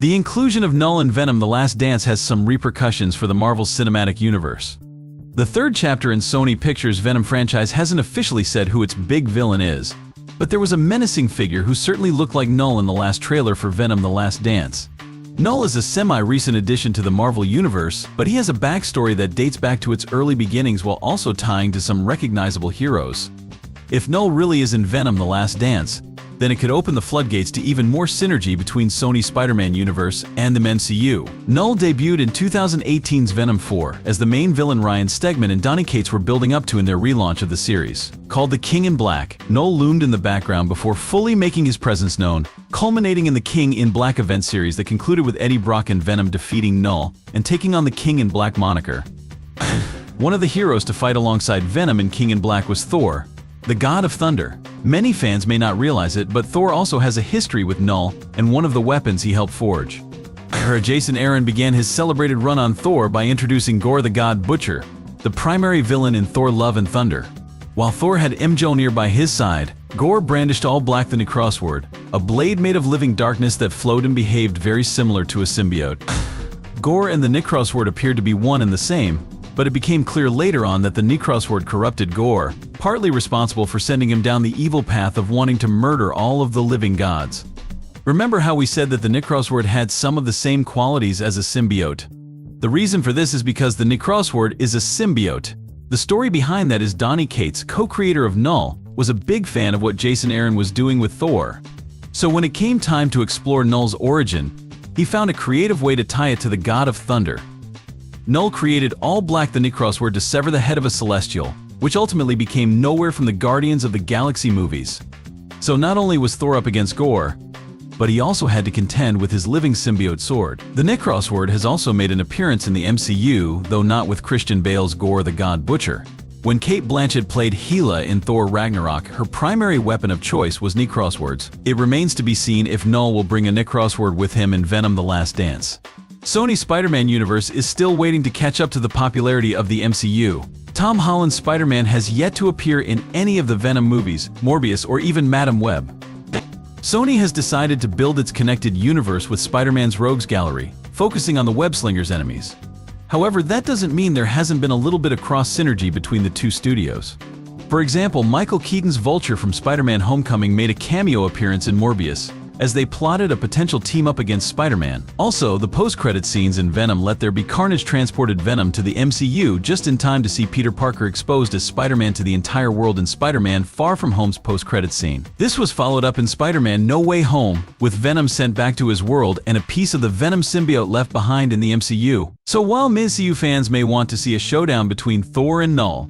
The inclusion of Null in Venom: The Last Dance has some repercussions for the Marvel Cinematic Universe. The third chapter in Sony Pictures' Venom franchise hasn't officially said who its big villain is, but there was a menacing figure who certainly looked like Null in the last trailer for Venom: The Last Dance. Null is a semi-recent addition to the Marvel Universe, but he has a backstory that dates back to its early beginnings while also tying to some recognizable heroes. If Null really is in Venom: The Last Dance, then it could open the floodgates to even more synergy between Sony's Spider-Man universe and the MCU. Null debuted in 2018's Venom 4 as the main villain Ryan Stegman and Donny Cates were building up to in their relaunch of the series. Called the King in Black, Null loomed in the background before fully making his presence known, culminating in the King in Black event series that concluded with Eddie Brock and Venom defeating Null and taking on the King in Black moniker. One of the heroes to fight alongside Venom in King in Black was Thor, the God of Thunder. Many fans may not realize it, but Thor also has a history with Null and one of the weapons he helped forge. Jason Aaron began his celebrated run on Thor by introducing Gorr the God Butcher, the primary villain in Thor: Love and Thunder. While Thor had Mjolnir by his side, Gorr brandished all black the Necrosword, a blade made of living darkness that flowed and behaved very similar to a symbiote. Gorr and the Necrosword appeared to be one and the same, but it became clear later on that the Necrosword corrupted Gorr, partly responsible for sending him down the evil path of wanting to murder all of the living gods. Remember how we said that the Necrosword had some of the same qualities as a symbiote? The reason for this is because the Necrosword is a symbiote. The story behind that is Donny Cates, co-creator of Null, was a big fan of what Jason Aaron was doing with Thor. So when it came time to explore Null's origin, he found a creative way to tie it to the God of Thunder. Null created all black the Necrosword to sever the head of a Celestial, which ultimately became Nowhere from the Guardians of the Galaxy movies. So not only was Thor up against Gorr, but he also had to contend with his living symbiote sword. The Necrosword has also made an appearance in the MCU, though not with Christian Bale's Gorr the God Butcher. When Cate Blanchett played Hela in Thor Ragnarok, her primary weapon of choice was Necroswords. It remains to be seen if Null will bring a Necrosword with him in Venom: The Last Dance. Sony's Spider-Man universe is still waiting to catch up to the popularity of the MCU. Tom Holland's Spider-Man has yet to appear in any of the Venom movies, Morbius, or even Madam Web. Sony has decided to build its connected universe with Spider-Man's Rogues Gallery, focusing on the web-slinger's enemies. However, that doesn't mean there hasn't been a little bit of cross-synergy between the two studios. For example, Michael Keaton's Vulture from Spider-Man: Homecoming made a cameo appearance in Morbius, as they plotted a potential team-up against Spider-Man. Also, the post-credit scenes in Venom let there be Carnage transported Venom to the MCU just in time to see Peter Parker exposed as Spider-Man to the entire world in Spider-Man: Far From Home's post-credit scene. This was followed up in Spider-Man: No Way Home, with Venom sent back to his world and a piece of the Venom symbiote left behind in the MCU. So while MCU fans may want to see a showdown between Thor and Null,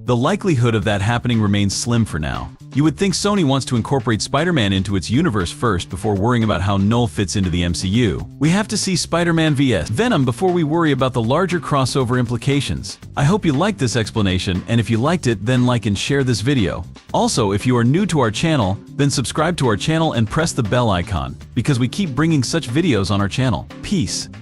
the likelihood of that happening remains slim for now. You would think Sony wants to incorporate Spider-Man into its universe first before worrying about how Null fits into the MCU. We have to see Spider-Man vs. Venom before we worry about the larger crossover implications. I hope you liked this explanation, and if you liked it, then like and share this video. Also, if you are new to our channel, then subscribe to our channel and press the bell icon, because we keep bringing such videos on our channel. Peace.